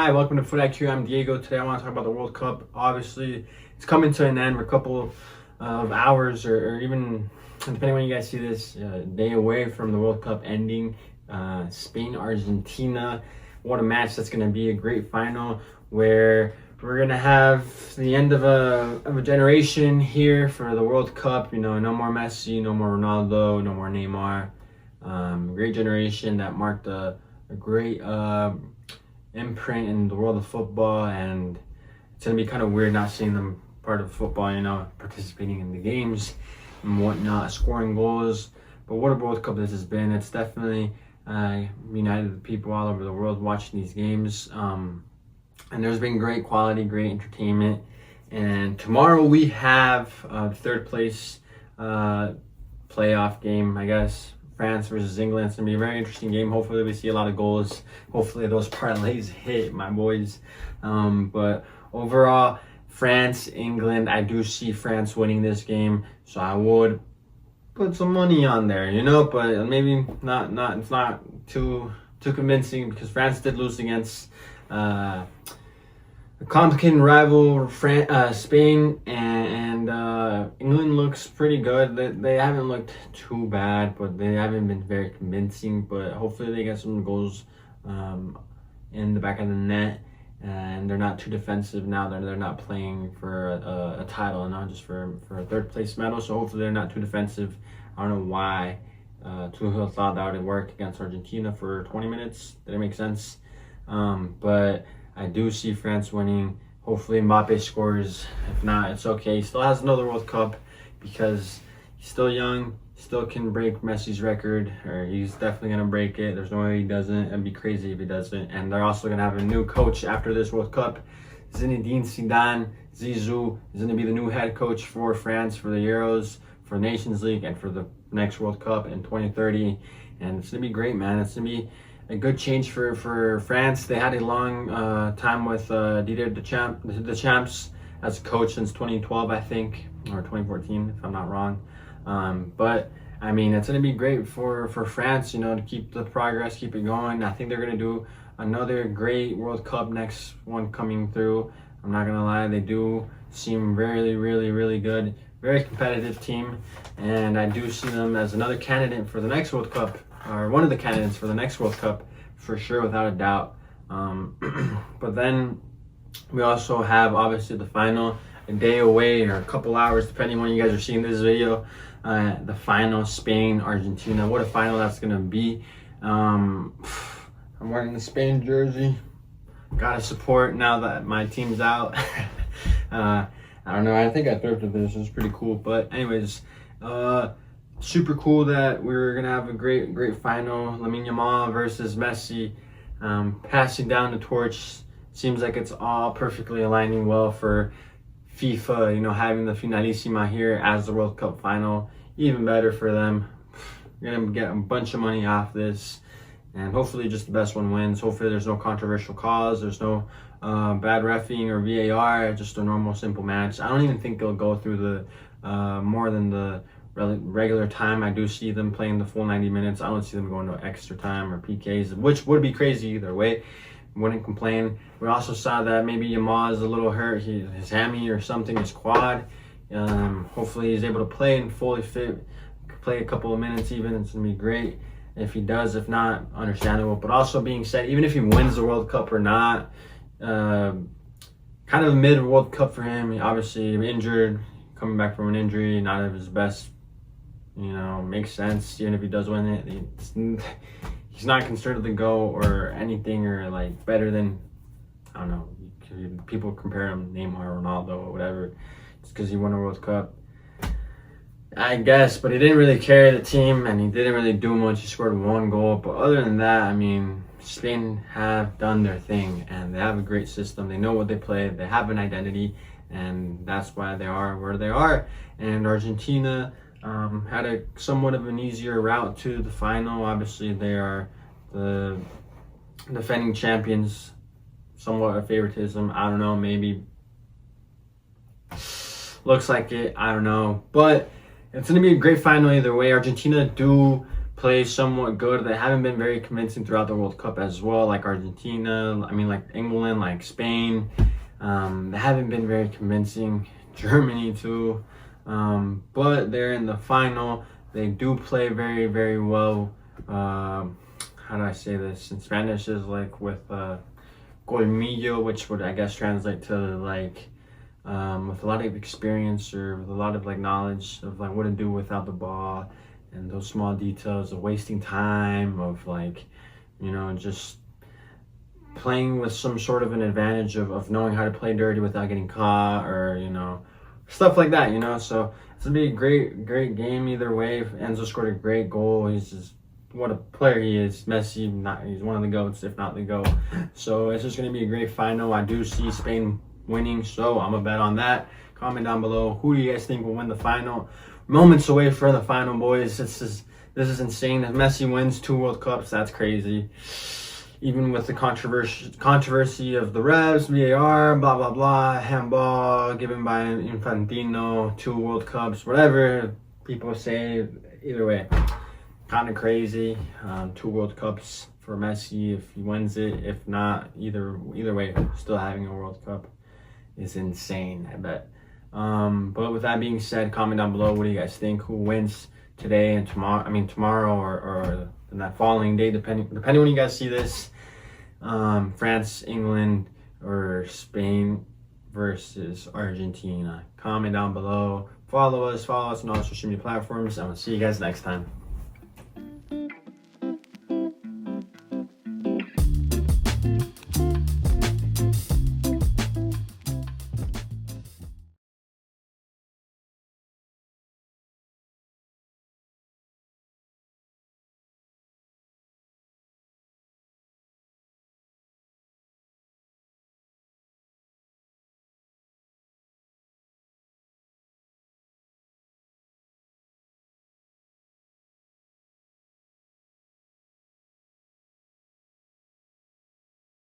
Hi, welcome to FUT-IQ. I'm Diego. Today I want to talk about the World Cup. Obviously, it's coming to an end. We're a couple of hours or even, depending on when you guys see this, a day away from the World Cup ending. Spain, Argentina. What a match that's going to be. A great final where we're going to have the end of a generation here for the World Cup. You know, no more Messi, no more Ronaldo, no more Neymar. Great generation that marked a great imprint in the world of football, and it's gonna be kind of weird not seeing them part of football, you know, participating in the games and whatnot, scoring goals. But what a World Cup this has been. It's definitely united the people all over the world watching these games, and there's been great quality, great entertainment. And tomorrow we have third place playoff game, I guess. France versus England. It's going to be a very interesting game. Hopefully we see a lot of goals. Hopefully those parlays hit, my boys. But overall, France, England, I do see France winning this game. So I would put some money on there, you know, but maybe not it's not too convincing, because France did lose against a complicated rival, Spain, and England looks pretty good. They haven't looked too bad, but they haven't been very convincing. But hopefully they get some goals in the back of the net, and they're not too defensive now. They're not playing for a title, not just for a third place medal. So hopefully they're not too defensive. I don't know why Tuchel thought that would work against Argentina for 20 minutes. Did it make sense? But I do see France winning. Hopefully Mbappe scores. If not, it's okay. He still has another World Cup because he's still young. Still can break Messi's record, or he's definitely going to break it. There's no way he doesn't. It'd be crazy if he doesn't. And they're also going to have a new coach after this World Cup. Zinedine Zidane, Zizou, is going to be the new head coach for France for the Euros, for Nations League, and for the next World Cup in 2030. And it's going to be great, man. It's going to be a good change for France. They had a long time with Didier Deschamps as coach since 2012, I think, or 2014, if I'm not wrong. But I mean, it's going to be great for France, you know, to keep the progress, keep it going. I think they're going to do another great World Cup, next one coming through. I'm not going to lie, they do seem really, really, really good. Very competitive team, and I do see them as another candidate for the next World Cup, or one of the candidates for the next World Cup, for sure, without a doubt. But then we also have, obviously, the final, a day away or a couple hours, depending on when you guys are seeing this video. The final, Spain, Argentina. What a final that's going to be. I'm wearing the Spain jersey. Gotta support now that my team's out. I don't know, I think I thrifted this. It's pretty cool. But anyways, super cool that we're gonna have a great final. Lamine Yamal versus Messi, passing down the torch. Seems like it's all perfectly aligning well for FIFA, you know, having the Finalissima here as the World Cup final. Even better for them. You're gonna get a bunch of money off this, and hopefully just the best one wins. Hopefully there's no controversial calls, there's no bad reffing or VAR, just a normal simple match. I don't even think they'll go through the more than the regular time. I do see them playing the full 90 minutes. I don't see them going to extra time or PKs, which would be crazy either way. Wouldn't complain. We also saw that maybe Yamal is a little hurt, his hammy or something, his quad. Hopefully he's able to play and fully fit, play a couple of minutes even. It's gonna be great if he does. If not, understandable. But also being said, even if he wins the World Cup or not, kind of a mid World Cup for him. He obviously injured, coming back from an injury, not at his best. You know, makes sense. Even if he does win it, he's not considered the GOAT or anything, or like better than, I don't know, people compare him Neymar, Ronaldo, or whatever. It's because he won a World Cup, I guess. But he didn't really carry the team, and he didn't really do much. He scored one goal, but other than that, I mean, Spain have done their thing, and they have a great system. They know what they play. They have an identity, and that's why they are where they are. And Argentina had a somewhat of an easier route to the final. Obviously, they are the defending champions. Somewhat of favoritism. I don't know. Maybe looks like it. I don't know. But it's going to be a great final either way. Argentina do play somewhat good. They haven't been very convincing throughout the World Cup as well, like Argentina, I mean like England, like Spain. They haven't been very convincing. Germany too. But they're in the final. They do play very, very well. How do I say this? In Spanish is like with colmillo, which would I guess translate to like with a lot of experience or with a lot of like knowledge of like what to do without the ball and those small details of wasting time, of like, you know, just playing with some sort of an advantage of knowing how to play dirty without getting caught, or, you know, stuff like that, you know. So it's gonna be a great game either way. Enzo scored a great goal. He's just, what a player he is. Messi, he's one of the GOATs, if not the GOAT. So it's just gonna be a great final. I do see Spain winning, so I'm gonna bet on that. Comment down below, who do you guys think will win the final? Moments away from the final, boys. This is insane. If Messi wins 2 World Cups, that's crazy. Even with the controversy of the refs, VAR, blah blah blah, handball given by Infantino, 2 World Cups, whatever people say. Either way, kind of crazy. 2 World Cups for Messi if he wins it. If not, either way, still having a World Cup is insane, I bet. But with that being said, comment down below, what do you guys think? Who wins today and tomorrow? I mean tomorrow or in that following day, depending when you guys see this. France, England, or Spain versus Argentina. Comment down below. Follow us on all social media platforms. I'm gonna see you guys next time.